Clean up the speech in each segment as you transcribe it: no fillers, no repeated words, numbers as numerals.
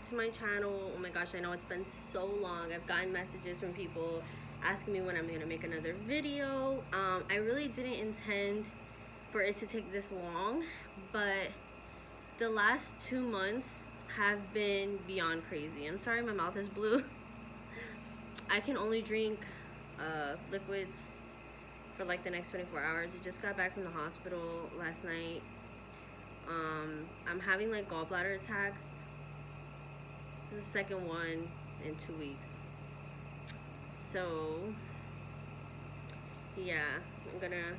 to my channel. Oh my gosh, I know it's been so long. I've gotten messages from people asking me when I'm gonna make another video. I really didn't intend for it to take this long, but the last 2 months have been beyond crazy. I'm sorry my mouth is blue. I can only drink liquids for like the next 24 hours. I just got back from the hospital last night. I'm having like gallbladder attacks. This is the second one in 2 weeks. So yeah, I'm gonna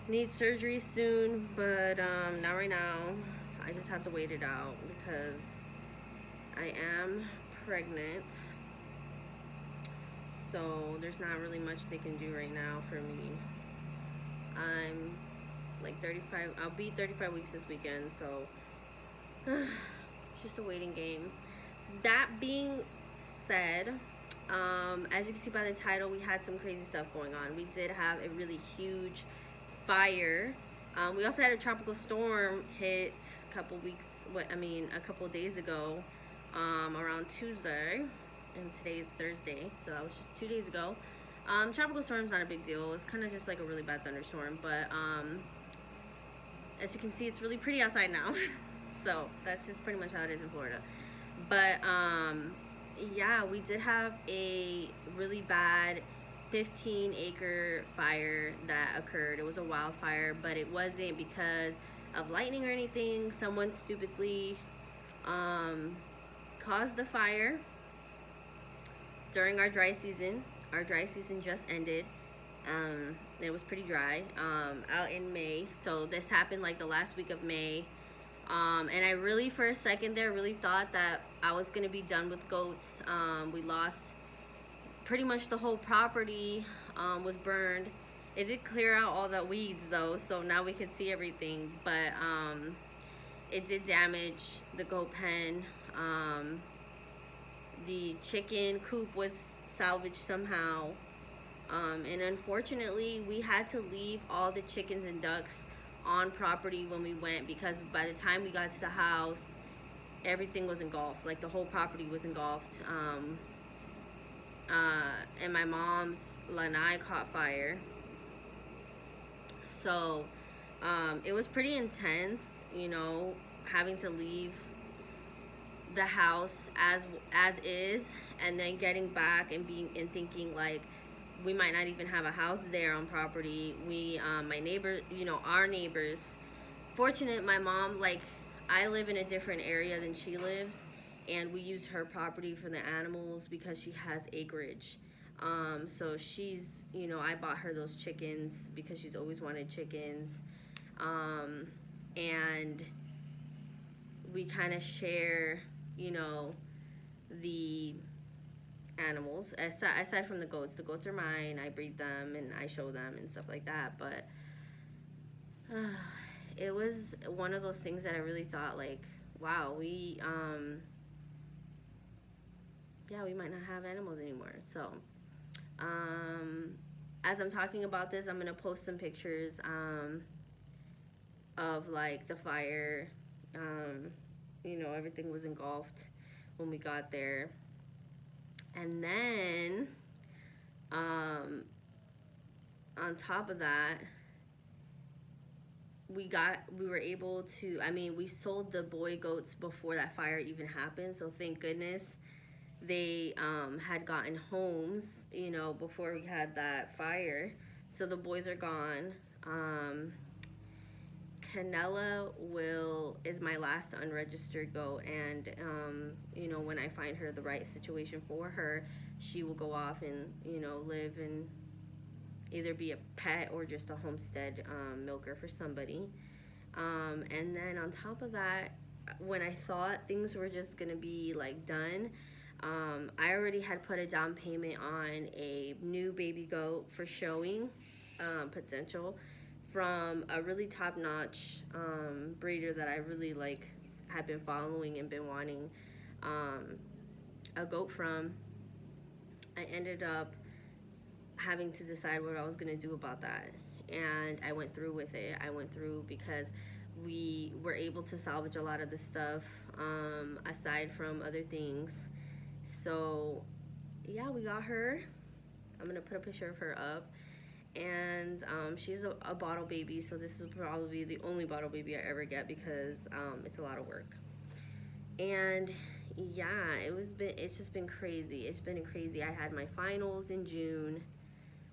need surgery soon, but not right now. I just have to wait it out because I am pregnant. So there's not really much they can do right now for me. I'm like 35. I'll be 35 weeks this weekend, so it's just a waiting game. That being said, as you can see by the title, we had some crazy stuff going on. We did have a really huge fire. We also had a tropical storm hit a couple of days ago, around Tuesday, and today is Thursday, so that was just 2 days ago. Tropical storm's not a big deal. It's kind of just like a really bad thunderstorm, but as you can see, it's really pretty outside now. So that's just pretty much how it is in Florida. But yeah, we did have a really bad 15-acre fire that occurred. It was a wildfire, but it wasn't because of lightning or anything. Someone stupidly caused the fire during our dry season. Our dry season just ended. It was pretty dry out in May. So this happened like the last week of May. And I really, for a second there, really thought that I was going to be done with goats. We lost pretty much the whole property, was burned. It did clear out all the weeds though, so now we could see everything. But it did damage the goat pen. The chicken coop was salvaged somehow. And unfortunately, we had to leave all the chickens and ducks on property when we went, because by the time we got to the house, everything was engulfed. Like the whole property was engulfed. And my mom's lanai caught fire. So it was pretty intense, you know, having to leave the house as is, and then getting back and thinking like we might not even have a house there on property. My neighbor, you know, our neighbors, fortunate, my mom, like, I live in a different area than she lives, and we use her property for the animals because she has acreage. So she's, you know, I bought her those chickens because she's always wanted chickens. And we kind of share, you know, the animals. Aside from the goats are mine. I breed them and I show them and stuff like that. But it was one of those things that I really thought like, wow, we might not have animals anymore. So as I'm talking about this, I'm gonna post some pictures of like the fire. You know, everything was engulfed when we got there. And then on top of that, we were able to, we sold the boy goats before that fire even happened, so thank goodness they had gotten homes, you know, before we had that fire. So the boys are gone. Canella is my last unregistered goat, and you know, when I find her the right situation for her, she will go off and, you know, live and either be a pet or just a homestead milker for somebody. And then on top of that, when I thought things were just gonna be like done, I already had put a down payment on a new baby goat for showing potential from a really top-notch breeder that I really like, had been following and been wanting a goat from. I ended up having to decide what I was going to do about that, and I went through with it. I went through because we were able to salvage a lot of the stuff, aside from other things. So yeah, we got her. I'm gonna put a picture of her up. And she's a bottle baby, so this is probably the only bottle baby I ever get because it's a lot of work. And yeah, it's just been crazy. It's been crazy. I had my finals in June,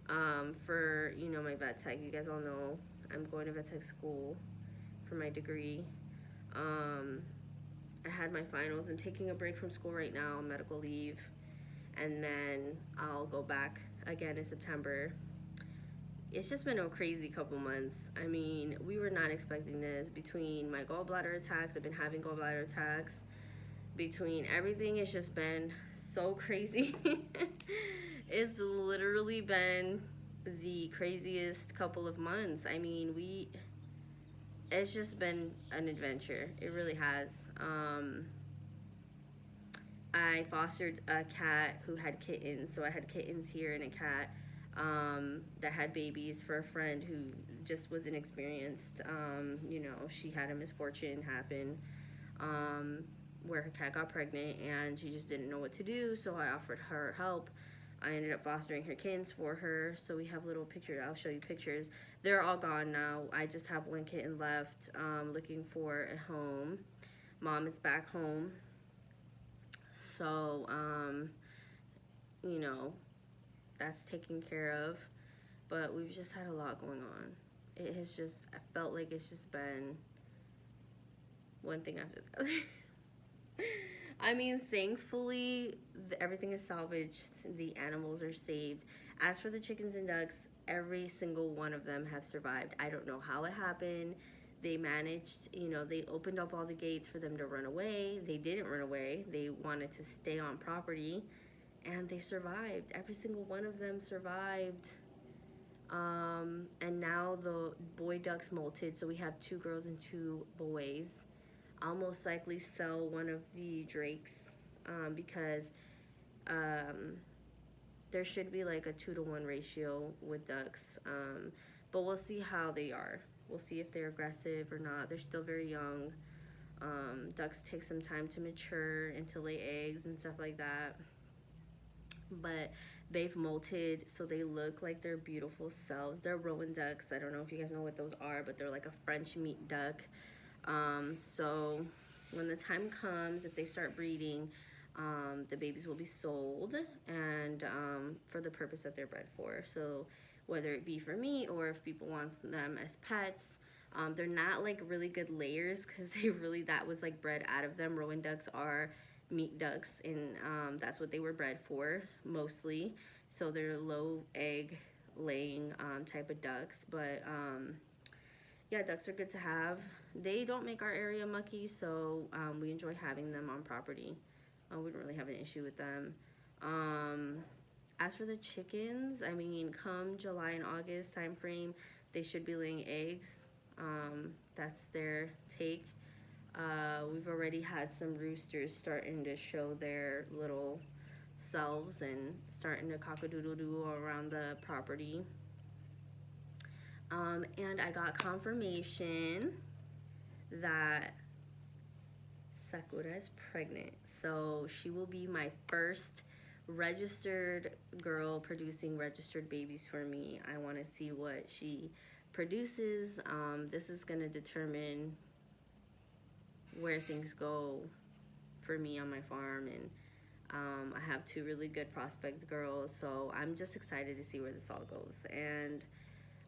for my vet tech. You guys all know I'm going to vet tech school for my degree. um, I had my finals. I'm taking a break from school right now, medical leave, and then I'll go back again in September. It's just been a crazy couple months. I mean, we were not expecting this. Between my gallbladder attacks, I've been having gallbladder attacks. Between everything, it's just been so crazy. It's literally been the craziest couple of months. I mean, it's just been an adventure. It really has. I fostered a cat who had kittens, so I had kittens here and a cat, that had babies for a friend who just was inexperienced. She had a misfortune happen, where her cat got pregnant and she just didn't know what to do, so I offered her help. I ended up fostering her kittens for her, so we have little pictures. I'll show you pictures. They're all gone now. I just have one kitten left, looking for a home. Mom is back home, so that's taken care of. But we've just had a lot going on. I felt like it's just been one thing after the other. I mean, thankfully, everything is salvaged. The animals are saved. As for the chickens and ducks, every single one of them have survived. I don't know how it happened. They managed, they opened up all the gates for them to run away. They didn't run away. They wanted to stay on property, and they survived. Every single one of them survived. And now the boy ducks molted, so we have 2 girls and 2 boys. I'll most likely sell one of the drakes, because there should be like a 2-to-1 ratio with ducks, but we'll see how they are. We'll see if they're aggressive or not. They're still very young. Ducks take some time to mature and to lay eggs and stuff like that, but they've molted, so they look like their beautiful selves. They're rowan ducks. I don't know if you guys know what those are, but they're like a French meat duck. So when the time comes, if they start breeding, the babies will be sold, and for the purpose that they're bred for. So whether it be for me or if people want them as pets, they're not like really good layers because that was like bred out of them. Rowan ducks are meat ducks, and that's what they were bred for mostly. So they're low egg laying type of ducks, but yeah, ducks are good to have. They don't make our area mucky, so we enjoy having them on property. We don't really have an issue with them. As for the chickens, I mean, come July and August time frame, they should be laying eggs. That's their take. We've already had some roosters starting to show their little selves and starting to cock-a-doodle-doo around the property. And I got confirmation that Sakura is pregnant. So she will be my first registered girl producing registered babies for me. I want to see what she produces. This is going to determine where things go for me on my farm, and I have 2 really good prospect girls, so I'm just excited to see where this all goes. And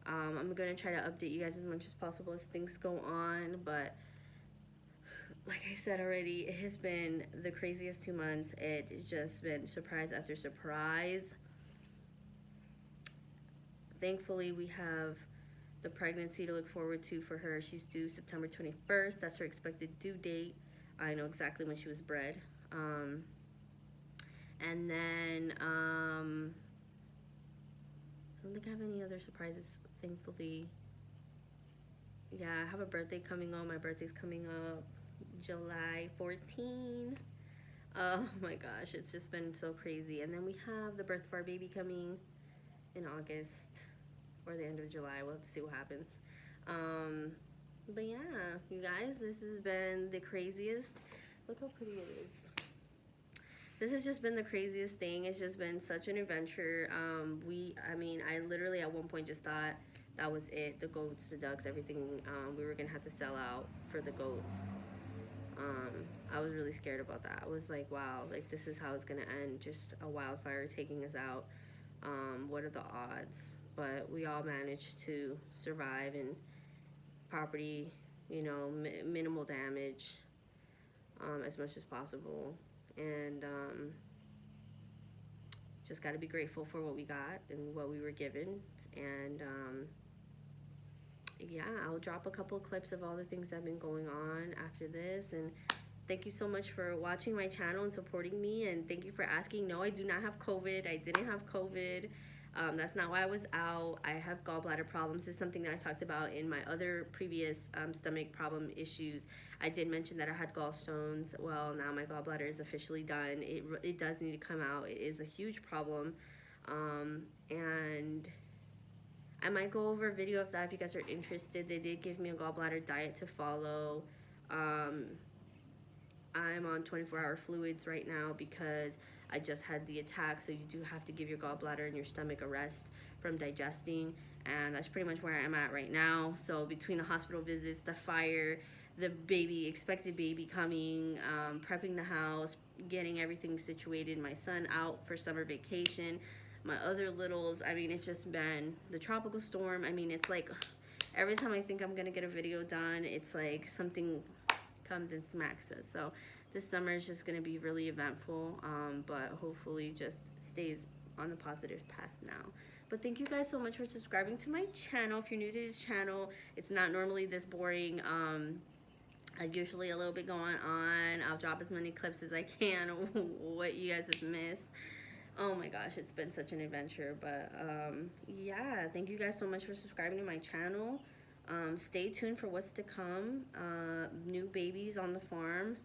I'm going to try to update you guys as much as possible as things go on, but like I said already, it has been the craziest 2 months. It's just been surprise after surprise. Thankfully, we have the pregnancy to look forward to for her. She's due September 21st. That's her expected due date. I know exactly when she was bred. And then I don't think I have any other surprises, thankfully. Yeah, I have a birthday coming on. My birthday's coming up July 14. Oh my gosh, it's just been so crazy. And then we have the birth of our baby coming in August or the end of July. We'll have to see what happens. But yeah, you guys, this has been the craziest. Look how pretty it is. This has just been the craziest thing. It's just been such an adventure. I mean, I literally at one point just thought that was it. The goats, the ducks, everything. We were gonna have to sell out for the goats. I was really scared about that. I was like, wow, like this is how it's gonna end. Just a wildfire taking us out. What are the odds? But we all managed to survive, and property, minimal damage, as much as possible. And just got to be grateful for what we got and what we were given. And yeah, I'll drop a couple of clips of all the things that have been going on after this. And thank you so much for watching my channel and supporting me. And thank you for asking. No, I do not have COVID. I didn't have COVID. That's not why I was out. I have gallbladder problems. This is something that I talked about in my other previous stomach problem issues. I did mention that I had gallstones. Well, now my gallbladder is officially done. It does need to come out. It is a huge problem. And I might go over a video of that if you guys are interested. They did give me a gallbladder diet to follow. I'm on 24-hour fluids right now because I just had the attack, so you do have to give your gallbladder and your stomach a rest from digesting, and that's pretty much where I'm at right now. So between the hospital visits, the fire, the expected baby coming, prepping the house, getting everything situated, my son out for summer vacation, my other littles, I mean, it's just been the tropical storm. I mean, it's like every time I think I'm gonna get a video done, it's like something comes and smacks us. So this summer is just going to be really eventful, but hopefully just stays on the positive path now. But thank you guys so much for subscribing to my channel. If you're new to this channel, it's not normally this boring. Usually a little bit going on. I'll drop as many clips as I can of what you guys have missed. Oh my gosh, it's been such an adventure. But yeah, thank you guys so much for subscribing to my channel. Stay tuned for what's to come. New babies on the farm,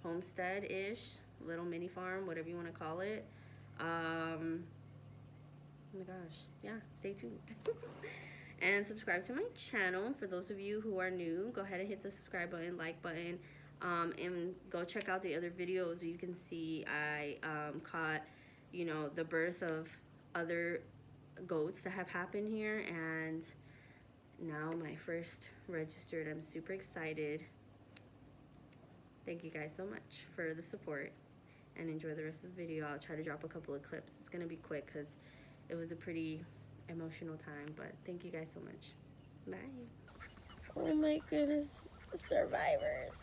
Homestead-ish, little mini farm, whatever you want to call it. Oh my gosh, yeah, stay tuned. And subscribe to my channel. For those of you who are new, go ahead and hit the subscribe button, like button, and go check out the other videos. You can see I caught, the birth of other goats that have happened here, and now my first registered. I'm super excited. Thank you guys so much for the support, and enjoy the rest of the video. I'll try to drop a couple of clips. It's gonna be quick because it was a pretty emotional time, but thank you guys so much. Bye. Oh my goodness, survivors.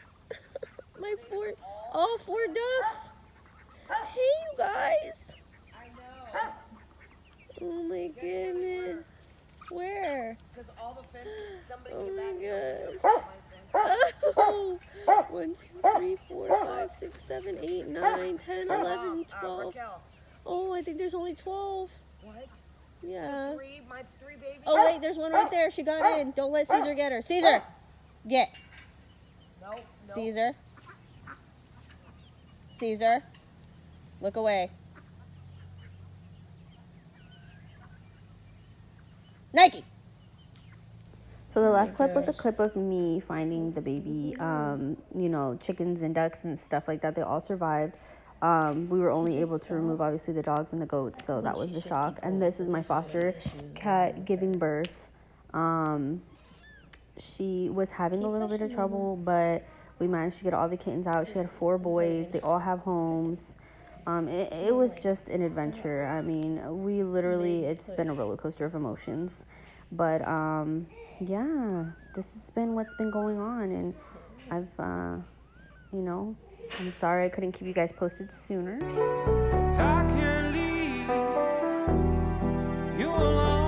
All four ducks. Hey, you guys. I know. Oh my goodness. Where? Because all the fences, somebody Oh came my back. gosh. Oh, 1, 2, 3, 4, 5, 6, 7, 8, 9, 10, 11, 12. Raquel, Oh, I think there's only 12. what? Yeah. My three babies? Oh, wait, there's one right there. She got in. Don't let Caesar get her. Caesar, get. No. Caesar. Caesar, look away. Nike. So the last clip was a clip of me finding the baby, chickens and ducks and stuff like that. They all survived. We were only able to remove, obviously, the dogs and the goats, so that was the shock. And this was my foster cat giving birth. She was having a little bit of trouble, but we managed to get all the kittens out. She had 4 boys. They all have homes. It was just an adventure. I mean, it's been a roller coaster of emotions. But, yeah, this has been what's been going on. And I'm sorry I couldn't keep you guys posted sooner.